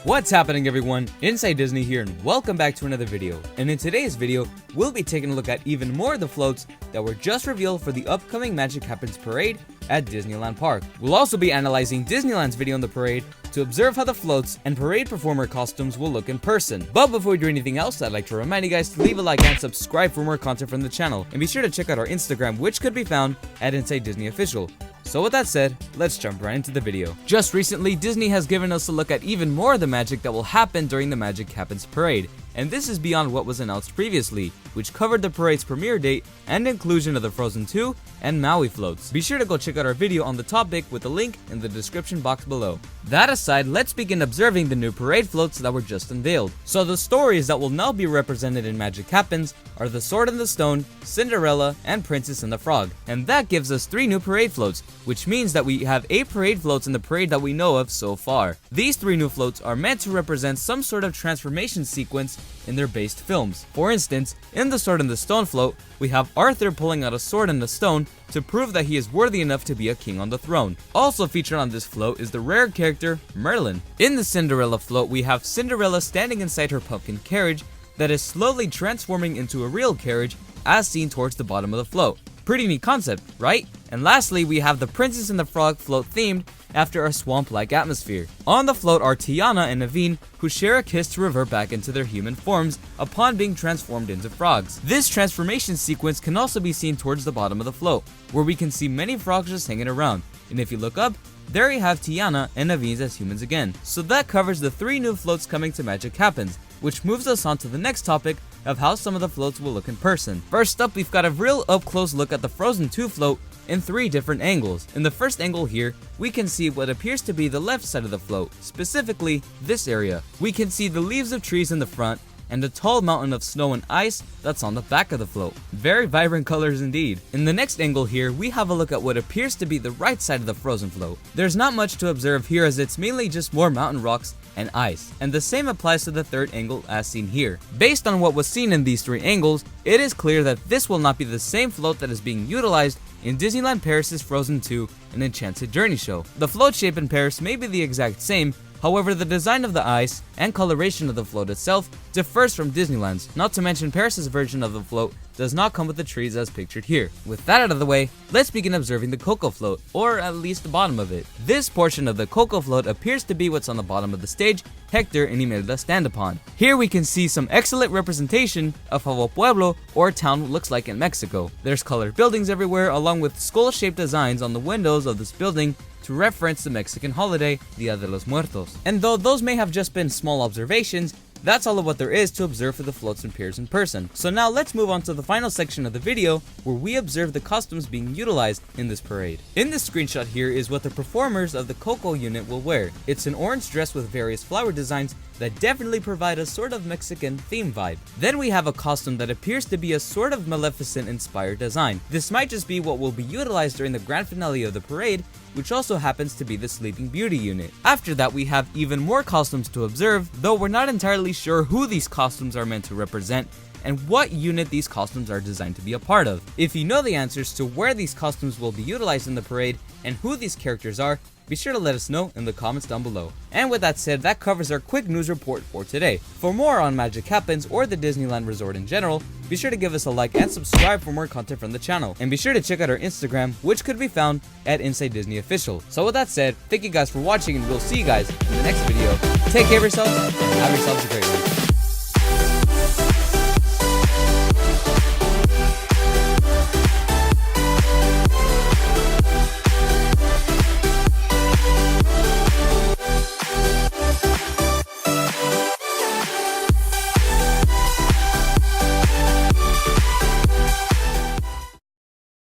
What's happening, everyone? Inside Disney here, and welcome back to another video. And in today's video, we'll be taking a look at even more of the floats that were just revealed for the upcoming Magic Happens parade at Disneyland Park. We'll also be analyzing Disneyland's video on the parade to observe how the floats and parade performer costumes will look in person. But before we do anything else, I'd like to remind you guys to leave a like and subscribe for more content from the channel. And be sure to check out our Instagram, which could be found at Inside Disney Official. So with that said, let's jump right into the video. Just recently, Disney has given us a look at even more of the magic that will happen during the Magic Happens parade. And this is beyond what was announced previously, which covered the parade's premiere date and inclusion of the Frozen 2 and Maui floats. Be sure to go check out our video on the topic with the link in the description box below. That aside, let's begin observing the new parade floats that were just unveiled. So the stories that will now be represented in Magic Happens are the Sword in the Stone, Cinderella, and Princess and the Frog. And that gives us 3 new parade floats, which means that we have 8 parade floats in the parade that we know of so far. These 3 new floats are meant to represent some sort of transformation sequence in their based films. For instance, in the Sword in the Stone float, we have Arthur pulling out a sword in the stone to prove that he is worthy enough to be a king on the throne. Also featured on this float is the rare character Merlin. In the Cinderella float, we have Cinderella standing inside her pumpkin carriage that is slowly transforming into a real carriage as seen towards the bottom of the float. Pretty neat concept, right? And lastly, we have the Princess and the Frog float themed after a swamp-like atmosphere. On the float are Tiana and Naveen, who share a kiss to revert back into their human forms upon being transformed into frogs. This transformation sequence can also be seen towards the bottom of the float, where we can see many frogs just hanging around. And if you look up, there you have Tiana and Naveen as humans again. So that covers the 3 new floats coming to Magic Happens, which moves us on to the next topic of how some of the floats will look in person. First up, we've got a real up-close look at the Frozen 2 float in 3 different angles. In the first angle here, we can see what appears to be the left side of the float, specifically this area. We can see the leaves of trees in the front and a tall mountain of snow and ice that's on the back of the float. Very vibrant colors indeed. In the next angle here, we have a look at what appears to be the right side of the Frozen float. There's not much to observe here as it's mainly just more mountain rocks and ice, and the same applies to the third angle as seen here. Based on what was seen in these 3 angles, it is clear that this will not be the same float that is being utilized in Disneyland Paris' Frozen 2 and Enchanted Journey show. The float shape in Paris may be the exact same, however the design of the ice and coloration of the float itself differs from Disneyland's, not to mention Paris' version of the float does not come with the trees as pictured here. With that out of the way, let's begin observing the Coco Float, or at least the bottom of it. This portion of the Coco Float appears to be what's on the bottom of the stage Hector and Imelda stand upon. Here we can see some excellent representation of how a pueblo or town looks like in Mexico. There's colored buildings everywhere along with skull-shaped designs on the windows of this building to reference the Mexican holiday, Dia de los Muertos. And though those may have just been small observations, that's all of what there is to observe for the floats and piers in person. So now let's move on to the final section of the video where we observe the costumes being utilized in this parade. In this screenshot here is what the performers of the Coco unit will wear. It's an orange dress with various flower designs that definitely provide a sort of Mexican theme vibe. Then we have a costume that appears to be a sort of Maleficent inspired design. This might just be what will be utilized during the grand finale of the parade, which also happens to be the Sleeping Beauty unit. After that, we have even more costumes to observe, though we're not entirely sure who these costumes are meant to represent and what unit these costumes are designed to be a part of. If you know the answers to where these costumes will be utilized in the parade and who these characters are, be sure to let us know in the comments down below. And with that said, that covers our quick news report for today. For more on Magic Happens or the Disneyland Resort in general, be sure to give us a like and subscribe for more content from the channel. And be sure to check out our Instagram, which could be found at Inside Disney Official. So with that said, thank you guys for watching and we'll see you guys in the next video. Take care of yourselves and have yourselves a great one.